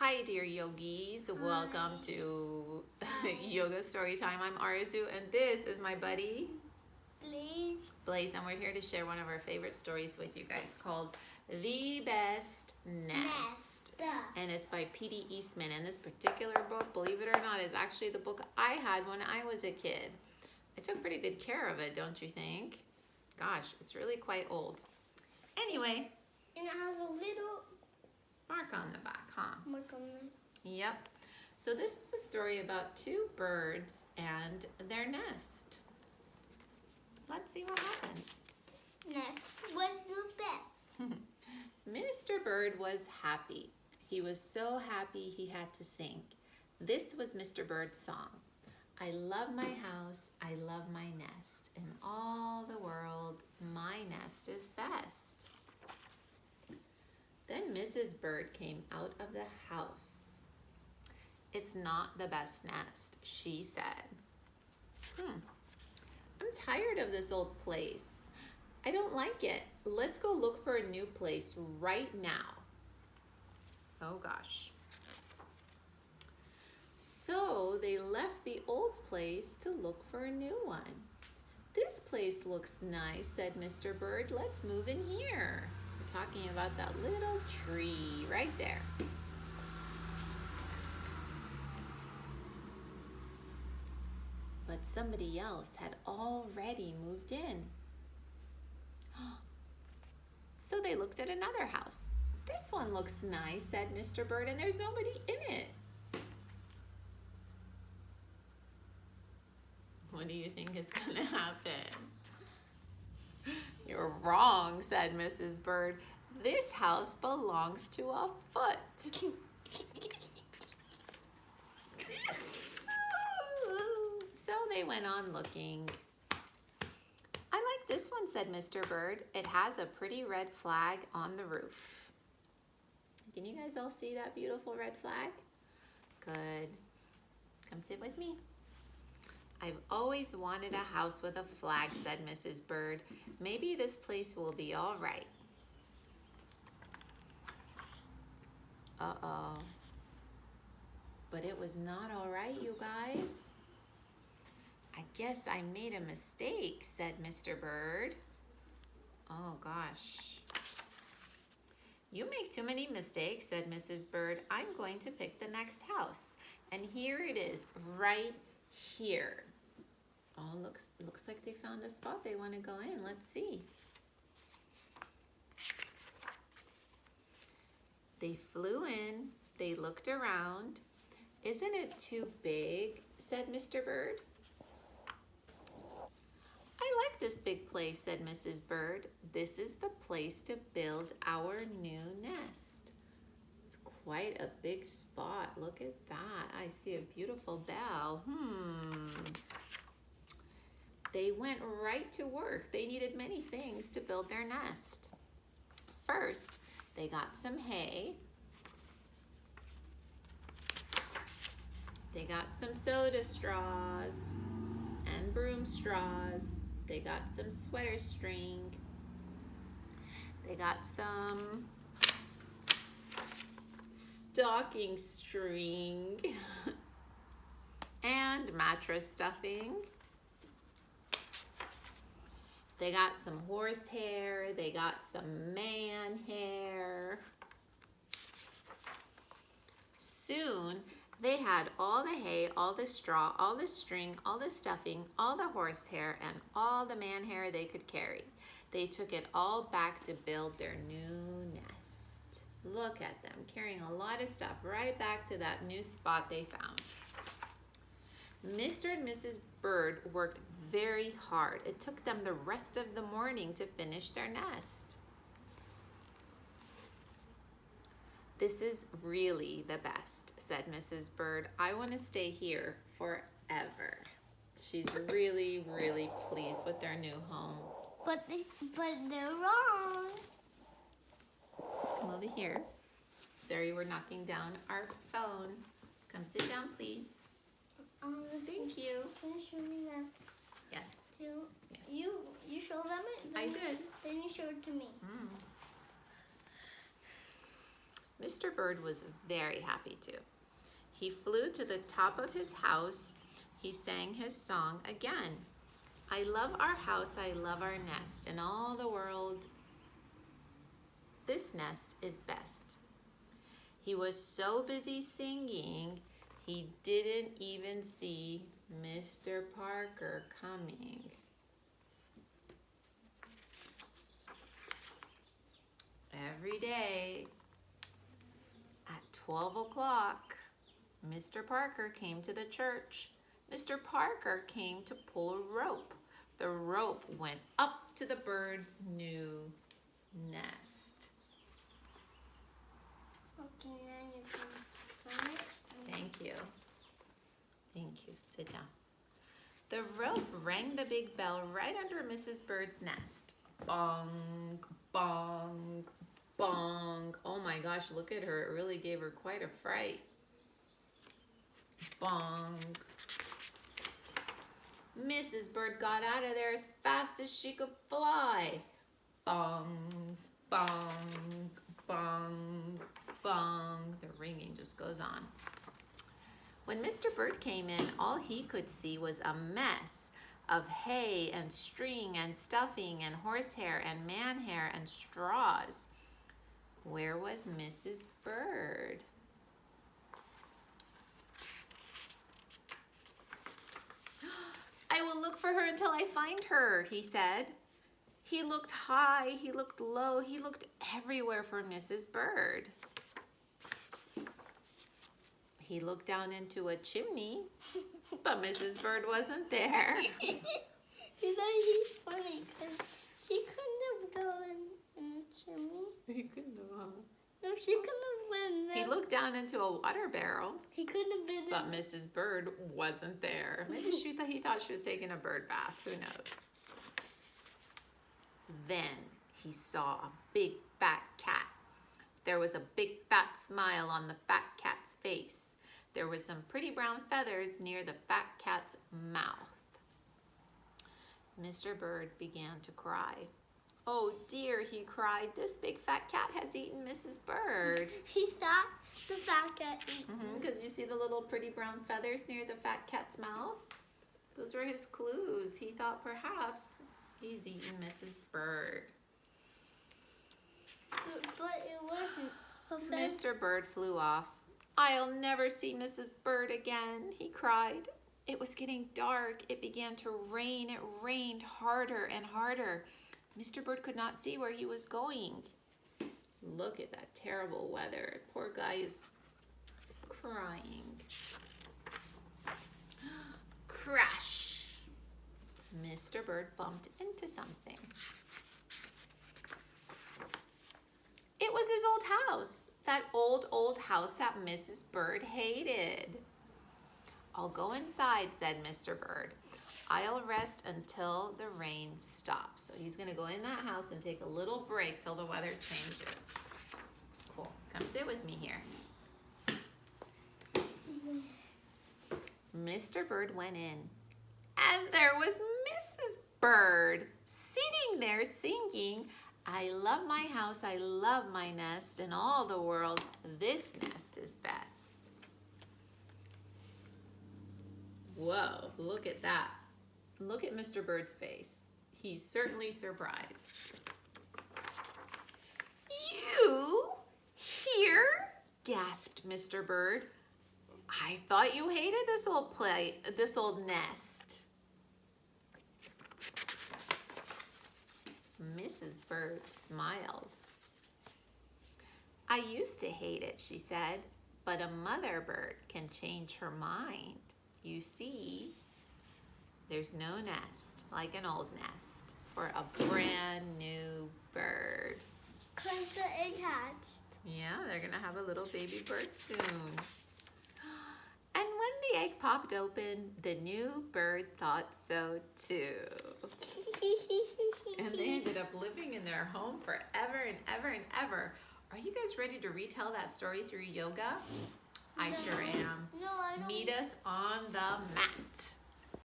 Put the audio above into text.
Hi dear yogis, welcome to Yoga Storytime. I'm Arzu and this is my buddy Blaze, and we're here to share one of our favorite stories with you guys called The Best Nest. And it's by P.D. Eastman, and this particular book, believe it or not, is actually the book I had when I was a kid. I took pretty good care of it, don't you think? Gosh, it's really quite old. Anyway. And it has a little mark on the back, huh? mark on it. Yep. So this is a story about two birds and their nest. Let's see what happens. This nest was the best. Mr. Bird was happy. He was so happy he had to sing. This was Mr. Bird's song. I love my house, I love my nest. In all the world, my nest is best. Then Mrs. Bird came out of the house. It's not the best nest, she said. I'm tired of this old place. I don't like it. Let's go look for a new place right now. Oh gosh. So they left the old place to look for a new one. This place looks nice, said Mr. Bird. Let's move in here. We're talking about that little tree right there. But somebody else had already moved in. So they looked at another house. This one looks nice, said Mr. Bird, and there's nobody in it. What do you think is going to happen? You're wrong, said Mrs. Bird. This house belongs to a foot. So they went on looking. I like this one, said Mr. Bird. It has a pretty red flag on the roof. Can you guys all see that beautiful red flag? Good. Come sit with me. I've always wanted a house with a flag, said Mrs. Bird. Maybe this place will be all right. Uh-oh. But it was not all right, you guys. I guess I made a mistake, said Mr. Bird. Oh, gosh. You make too many mistakes, said Mrs. Bird. I'm going to pick the next house. And here it is, right here. Oh, looks like they found a spot they want to go in. Let's see. They flew in. They looked around. Isn't it too big, said Mr. Bird. I like this big place, said Mrs. Bird. This is the place to build our new nest. It's quite a big spot. Look at that. I see a beautiful bell. They went right to work. They needed many things to build their nest. First, they got some hay. They got some soda straws and broom straws. They got some sweater string. They got some stocking string and mattress stuffing. They got some horse hair. They got some man hair. Soon, they had all the hay, all the straw, all the string, all the stuffing, all the horse hair, and all the man hair they could carry. They took it all back to build their new nest. Look at them, carrying a lot of stuff right back to that new spot they found. Mr. and Mrs. Bird worked very hard. It took them the rest of the morning to finish their nest. This is really the best, said Mrs. Bird. I want to stay here forever. She's really, really pleased with their new home. But they're wrong. Come over here. Sorry, we're knocking down our phone. Come sit down, please. Thank you. Can you show me that? Yes. Too? Yes. You show them it? I did. Then you show it to me. Mr. Bird was very happy to. He flew to the top of his house. He sang his song again. I love our house, I love our nest. In all the world, this nest is best. He was so busy singing, he didn't even see Mr. Parker coming. Every day at 12 o'clock, Mr. Parker came to the church. Mr. Parker came to pull a rope. The rope went up to the bird's new nest. Okay, now you can turn it. Thank you. Thank you. Sit down. The rope rang the big bell right under Mrs. Bird's nest. Bong, bong, bong. Oh my gosh, look at her. It really gave her quite a fright. Bong. Mrs. Bird got out of there as fast as she could fly. Bong, bong, bong, bong. The ringing just goes on. When Mr. Bird came in, all he could see was a mess of hay and string and stuffing and horsehair and man hair and straws. Where was Mrs. Bird? I will look for her until I find her, he said. He looked high, he looked low, he looked everywhere for Mrs. Bird. He looked down into a chimney, but Mrs. Bird wasn't there. You know, he's funny because she couldn't have gone in the chimney. He couldn't have. No, she couldn't have been there. He looked down into a water barrel, He couldn't have been but Mrs. Bird wasn't there. Maybe he thought she was taking a bird bath. Who knows? Then he saw a big fat cat. There was a big fat smile on the fat cat's face. There was some pretty brown feathers near the fat cat's mouth. Mr. Bird began to cry. Oh dear, he cried, this big fat cat has eaten Mrs. Bird. He thought the fat cat ate him. Because you see the little pretty brown feathers near the fat cat's mouth? Those were his clues. He thought perhaps he's eaten Mrs. Bird. But it wasn't. Mr. Bird flew off. I'll never see Mrs. Bird again, he cried. It was getting dark. It began to rain. It rained harder and harder. Mr. Bird could not see where he was going. Look at that terrible weather. Poor guy is crying. Crash! Mr. Bird bumped into something. It was his old house. That old house that Mrs. Bird hated. I'll go inside, said Mr. Bird. I'll rest until the rain stops. So he's gonna go in that house and take a little break till the weather changes. Cool, come sit with me here. Mr. Bird went in, and there was Mrs. Bird sitting there singing, I love my house, I love my nest, in all the world, this nest is best. Whoa, look at that. Look at Mr. Bird's face. He's certainly surprised. You here? Gasped Mr. Bird. I thought you hated this old nest. Mrs. Bird smiled. I used to hate it, she said, but a mother bird can change her mind. You see, there's no nest like an old nest for a brand new bird. Because the egg hatched. Yeah, they're gonna have a little baby bird soon. And when the egg popped open, the new bird thought so too. And they ended up living in their home forever and ever and ever. Are you guys ready to retell that story through yoga? I sure am. No, I don't. Meet us on the mat.